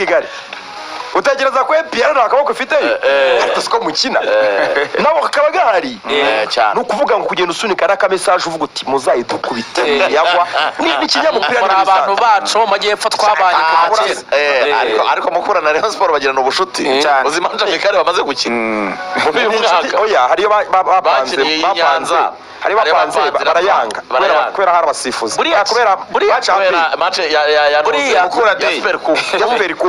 Kigali utekereza ko EPR nta kaboko ifite siko mukina nabo kakaba gahari cyane nukuvuga ngo kugenda usunika raka message uvuga uti muzayidukubite yagwa ni kinyamupira ni abantu bacu majyepfo twabanye ariko mukura na Rayon Sport bagirana ubushuti uzimanja Mikali bamaze gukina muri uyu mwaka oya hariyo bapanze hari bapanze barayanga kubera hari abasifuzi kubera match ya mukura day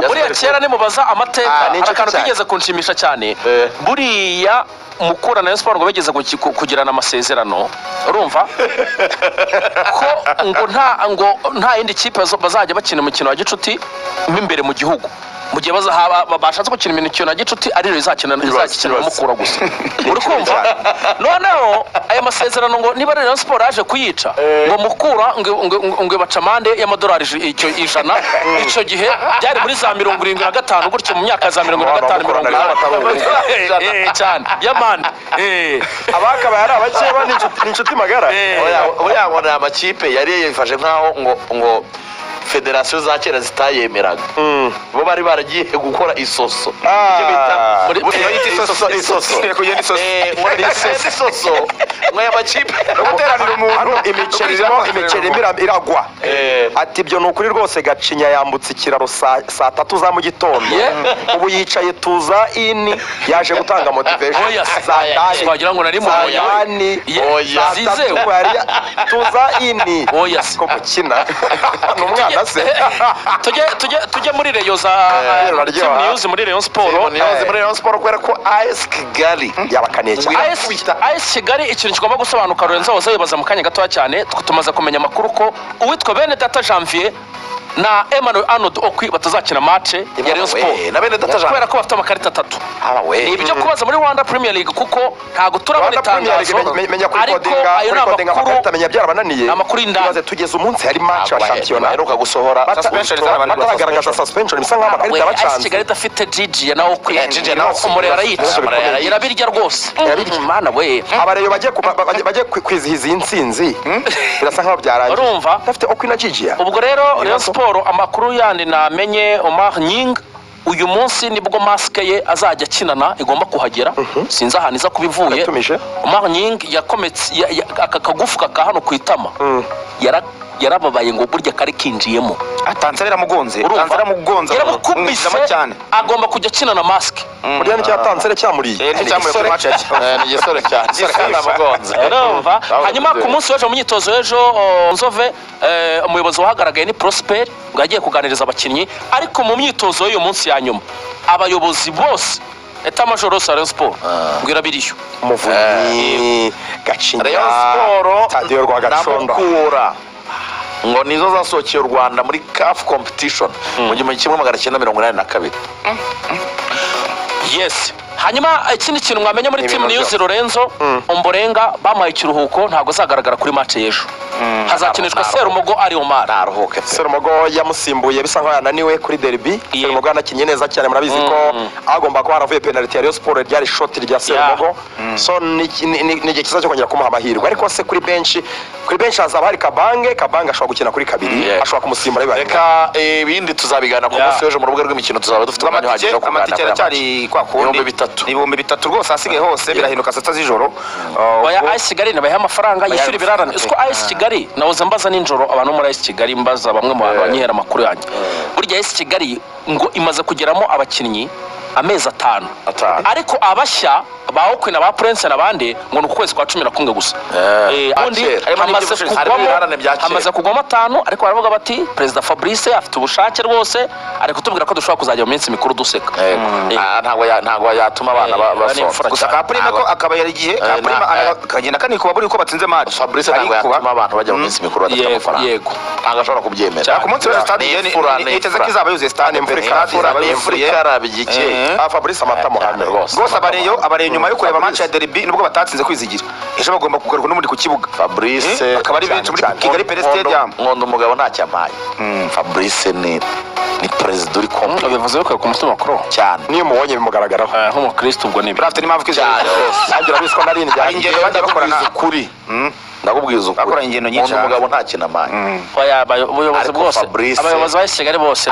buriya kera ni mubaza amateka akantu kigeze kunshimisha cyane buriya mukura na Sport ngo bageze kugirana amasezerano urumva ko ngo nta yindi kipe bazajya bakina umukino wa gicuti imbere mu gihugu mu gihe bashatse gukina imikino ya gicuti ari rero izakina mukura gusa uri kumva noneho aya masezerano ngo niba Rayon Sport yaje kuyica ngo mukura ngo bacamande y'amadolari ijana icyo gihe byari muri za 75 gutyo mu myaka za 55 cyane yamani abakaba yari abakeba n'inshuti magara oya bona amakipe yari yifashe nkaho ngo federasiyo za kera zitayemeraga bo bari baragiye gukora isoso isoso mwe amakipe guteranira umuntu imiceri iragwa ati ibyo ni ukuri rwose Gacinya yambutse ikiraro saa 3 za mu gitondo ubu yicaye tuza ini yaje gutanga motivation twagira ngo nari mu tuza ini ko mukina n'umwana tujye muri Rayon za news muri Rayon Sport kwera ko AS Kigali yabakaniye cyane AS Kigali ikintu kigomba gusobanuka Lorenzo wose yibaza mu kanya gato cyane tumaze kumenya makuru ko uwitwa Benedata Janvier na Emmanuel Arnold Okwi batazakina match ya Rayon Sport na Benedata Janvier kubera ko bafite amakarita 3 ibyo kubaza muri Rwanda Premier League kuko ntago turabona itangazo ariko ayo amakarita menya byarabananiye amakuru indaze tugeze umunsi hari match wa championnat aheruka gusohora bataragaragaza suspension bisa nk'aho amakarita bacanze Kigali dafite Gigi na Okwi umurera yica irabirya rwose mana we abareyo bagiye kwizihiza insinzi birasa nk'aho byarangiye urumva dafite Okwi na Gigi ubwo rero Rayon Sport amakuru yandi namenye Omar Nying uyu munsi nibwo maske ye azajya kinana igomba kuhagera sinza ahantu iza kubivuye Omar Nying yakometse akakagufuka ka hano kwitama yarababaye ngo burya kari kinjiyemo atanzarira mugonze yaramukubise cyane agomba kujya kinana maske burya nicyo yatanzere cyamuriye ni gisore cyane mugonze urumva hanyuma ku munsi w'ejo mu myitozo w'ejo Nzove umuyobozi wahagaragaye ni Prosper ngo yagiye kuganiriza abakinnyi ariko mu myitozo y'uyu munsi ya nyuma abayobozi bose Eta majoro Rayon Sport ngwira biriyo umuvunyi Gacinya Rayon Sport Tadiyo Rwagaconda ngo nizo zasohokeye u Rwanda muri CAF competition mu 1982 yes hanyuma ikindi kintu mwamenye muri team news Lorenzo Omborenga bamaye ikiruhuko ntago zagaragara kuri match y'ejo hazakinishwa Serumogo ari Omar naruhuke Serumogo yamusimbuye bisa nkaho yananiwe kuri derby Serumogo anakinye neza cyane murabizi ko agomba ko haravuye penalty ya Rayon Sport ryari shot rya Serumogo so ni gikiza cyo kongera kumuha amahirwe ariko se kuri bench hazaba hari Kabange ashobora gukina kuri kabiri ashobora kumusimbura reka ibindi tuzabigana ku munsi w'ejo mu rubuga rw'imikino tuzaba dufite umwanya uhagije wo kuganira cyari kwa kundi 3 rwose asigaye hose birahinduka saa 6 z'ijoro oya AS Kigali nabaye amafaranga yishyura ibirarane usko AS Kigali nawoze mbaza ninjoro abantu muri AS Kigali mbaza bamwe mu banyihera makuru yanjye burya AS Kigali ngo imaze kugeramo abakinnyi amezi 5 ariko abashya Okwi na ba Prince nabandi ngo nukwezi kwa 11 gusa undi amaze kugwamo 5 ariko baravuga bati President Fabrice afite ubushake rwose ariko tubwira ko dushobora kuzajya mu minsi mikuru duseka ntago yatuma abana basohoka gusa ka prime ko akaba yari gihe ka prime akagenda kandi kuba buri ko batsinze match Fabrice ntago yatuma abantu bajya mu minsi mikuru badafite amafaranga yego ntagashobora kubyemera ku munsi wa stade niteze ko izaba yuzuye stade Afrika arabigike Fabrice amata muhanda rwose abareyo nyuma yo kureba match ya derby nubwo batatsinze kwizigira ejo bagomba kugaruka n'umundi ku kibuga Fabrice akaba ari benshi muri Kigali Pele Stadium ngondo umugabo nta cyamaye Fabrice ni president uri komple bivuze ko ku mutima makuru cyane niyo mubonye bimugaragaraho nk'umukristo ubwo ni brafte ni mpamvu kizajya nagira biswa narindi ingero bajya bakorana kuri ndakubwiza bakoranye ingendo nyinshi umuntu umugabo nta kintu amaye ubuyobozi Ariko bwose Fabrice- abayobozi ba Kigali bose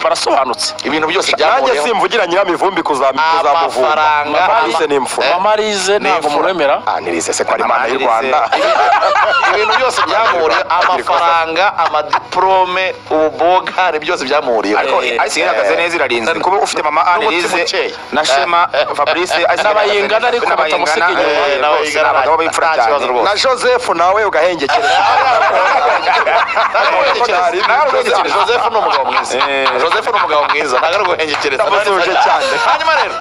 barasobanutse ibintu byose nanjye byamuriyeho simvugira nyiramivumbi kuzamuvumba amafaranga Marize ni imfura Marize ntabwo muremera Nirize se ko ari imana y'u Rwanda ibintu byose byamuriye amafaranga amadiplome ububogari byose byamuriyeho ariko ayisi ihagaze neza irarinzwe kuba ufite mama Annelise na Shema Fabrice n'abayingana ariko batamuseka inyuma abagabo b'imfura cyane na Joseph nawe ugahengekereza Joseph ni umugabo mwiza ntabwo ari guhengekereza Ndamusuje cyane. hanyuma rero